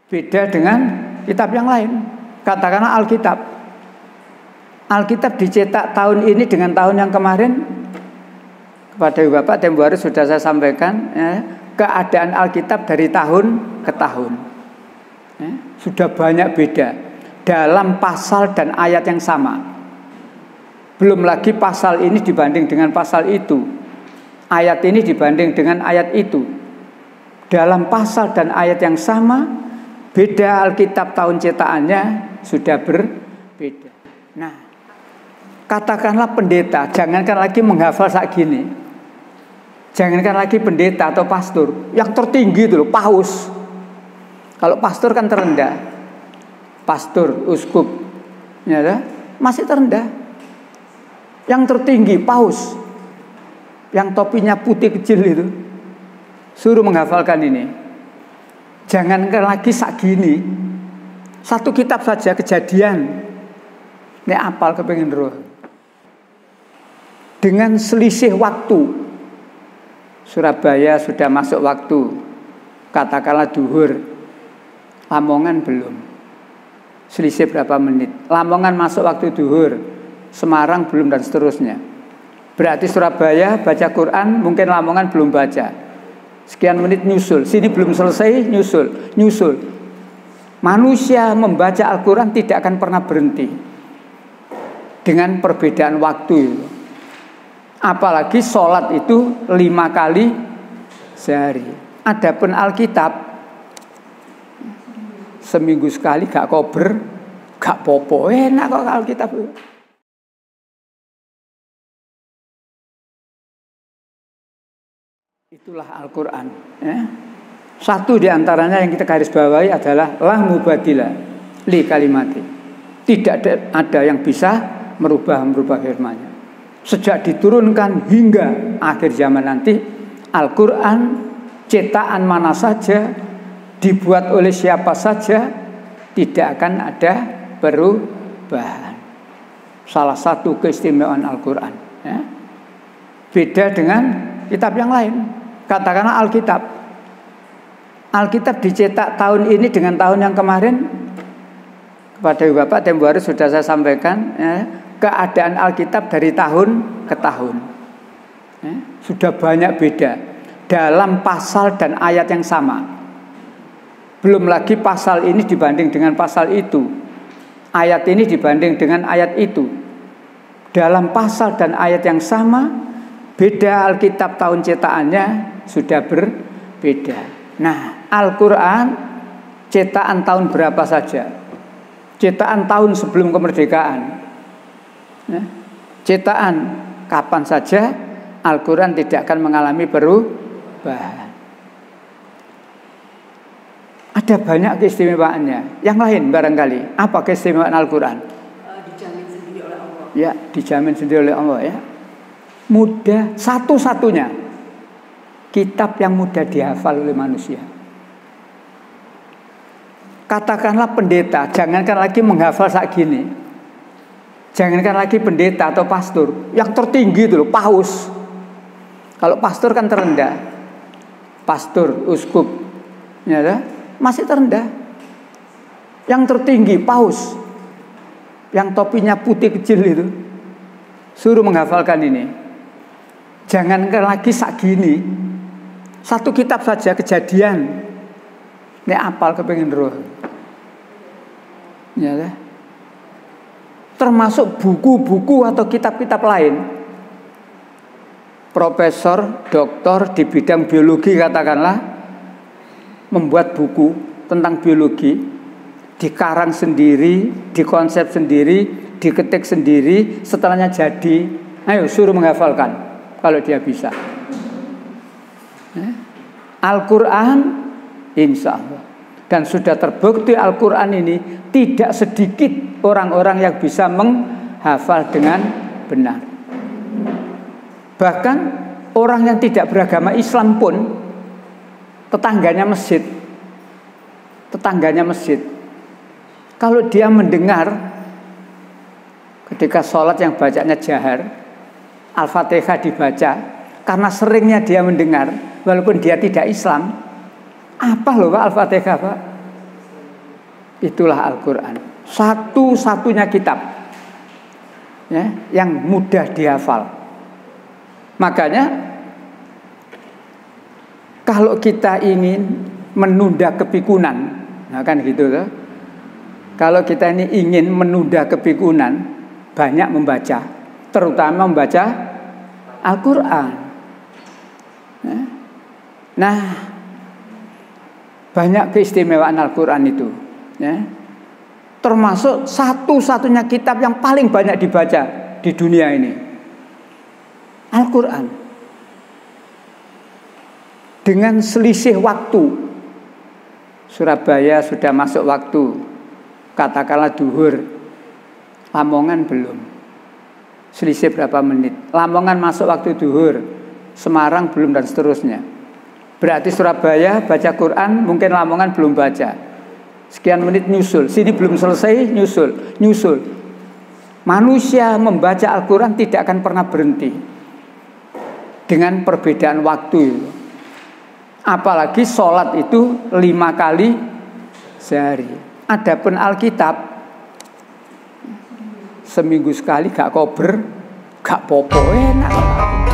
Beda dengan kitab yang lain. Katakanlah Alkitab. Alkitab dicetak tahun ini dengan tahun yang kemarin. Kepada Ibu Bapak tempo hari sudah saya sampaikan ya, keadaan Alkitab dari tahun ke tahun ya, sudah banyak beda dalam pasal dan ayat yang sama. Belum lagi pasal ini dibanding dengan pasal itu, ayat ini dibanding dengan ayat itu. Dalam pasal dan ayat yang sama, beda Alkitab tahun cetakannya sudah berbeda. Nah, katakanlah pendeta, jangankan lagi menghafal saat gini. Jangankan lagi pendeta atau pastor, yang tertinggi itu loh, paus. Kalau pastor kan terendah. Pastor, uskup, ya, masih terendah. Yang tertinggi paus, yang topinya putih kecil itu, suruh menghafalkan ini. Jangankan lagi sak gini, satu kitab saja Kejadian, ini apal kepengen roh. Dengan selisih waktu, Surabaya sudah masuk waktu, katakanlah duhur, Lamongan belum. Selisih berapa menit? Lamongan masuk waktu duhur, Semarang belum, dan seterusnya. Berarti Surabaya baca Quran, mungkin Lamongan belum baca. Sekian menit nyusul, sini belum selesai, nyusul. Manusia membaca Al-Quran tidak akan pernah berhenti dengan perbedaan waktu itu. Apalagi sholat itu 5 kali sehari. Adapun Alkitab seminggu sekali gak kober, gak popo, enak kok Alkitab. Itulah Al-Quran ya. Satu diantaranya yang kita garis bawahi adalah la mubadila li kalimati. Tidak ada yang bisa merubah firman-Nya. Sejak diturunkan hingga akhir zaman nanti, Al-Quran cetakan mana saja, dibuat oleh siapa saja, tidak akan ada perubahan. Salah satu keistimewaan Al-Quran ya. Beda dengan kitab yang lain. Katakanlah Alkitab. Alkitab dicetak tahun ini dengan tahun yang kemarin. Kepada Ibu Bapak tempo hari sudah saya sampaikan ya, keadaan Alkitab dari tahun ke tahun ya, sudah banyak beda dalam pasal dan ayat yang sama. Belum lagi pasal ini dibanding dengan pasal itu, ayat ini dibanding dengan ayat itu. Dalam pasal dan ayat yang sama, beda Alkitab tahun cetakannya sudah berbeda. Nah, Al-Quran cetakan tahun berapa saja, cetakan tahun sebelum kemerdekaan ya, cetakan kapan saja, Al-Quran tidak akan mengalami perubahan. Ada banyak keistimewaannya. Yang lain barangkali, apa keistimewaan Al-Quran? Dijamin sendiri oleh Allah. Ya, dijamin sendiri oleh Allah ya. Mudah, satu-satunya kitab yang mudah dihafal oleh manusia. Katakanlah pendeta, jangankan lagi menghafal saat gini. Jangankan lagi pendeta atau pastor, yang tertinggi itu loh, paus. Kalau pastor kan terendah. Pastor, uskup, ya, masih terendah. Yang tertinggi paus, yang topinya putih kecil itu, suruh menghafalkan ini. Jangankan lagi sak gini, satu kitab saja Kejadian, ini apal kepengen roh. Ya, termasuk buku-buku atau kitab-kitab lain. Profesor, doktor di bidang biologi katakanlah, membuat buku tentang biologi, dikarang sendiri, dikonsep sendiri, diketik sendiri, setelahnya jadi. Ayo suruh menghafalkan kalau dia bisa. Al-Quran insya Allah. Dan sudah terbukti Al-Quran ini tidak sedikit orang-orang yang bisa menghafal dengan benar. Bahkan orang yang tidak beragama Islam pun, tetangganya masjid, kalau dia mendengar ketika sholat yang bacanya jahar, Al-Fatihah dibaca, karena seringnya dia mendengar, walaupun dia tidak Islam, apa loh Pak Al-Fatihah Pak? Itulah Al-Quran, satu-satunya kitab ya, yang mudah dihafal. Makanya kalau kita ingin menunda kepikunan, nah kan gitu loh. Kalau kita ini ingin menunda kepikunan, banyak membaca, terutama membaca Al-Quran. Nah, banyak keistimewaan Al-Quran itu ya. Termasuk satu-satunya kitab yang paling banyak dibaca di dunia ini, Al-Quran. Dengan selisih waktu, Surabaya sudah masuk waktu, katakanlah duhur, Lamongan belum. Selisih berapa menit? Lamongan masuk waktu duhur, Semarang belum, dan seterusnya. Berarti Surabaya baca Quran, mungkin Lamongan belum baca. Sekian menit nyusul, sini belum selesai, nyusul. Manusia membaca Al-Quran tidak akan pernah berhenti dengan perbedaan waktu itu. Apalagi sholat itu 5 kali sehari. Adapun Alkitab seminggu sekali gak kober, gak popo, enak.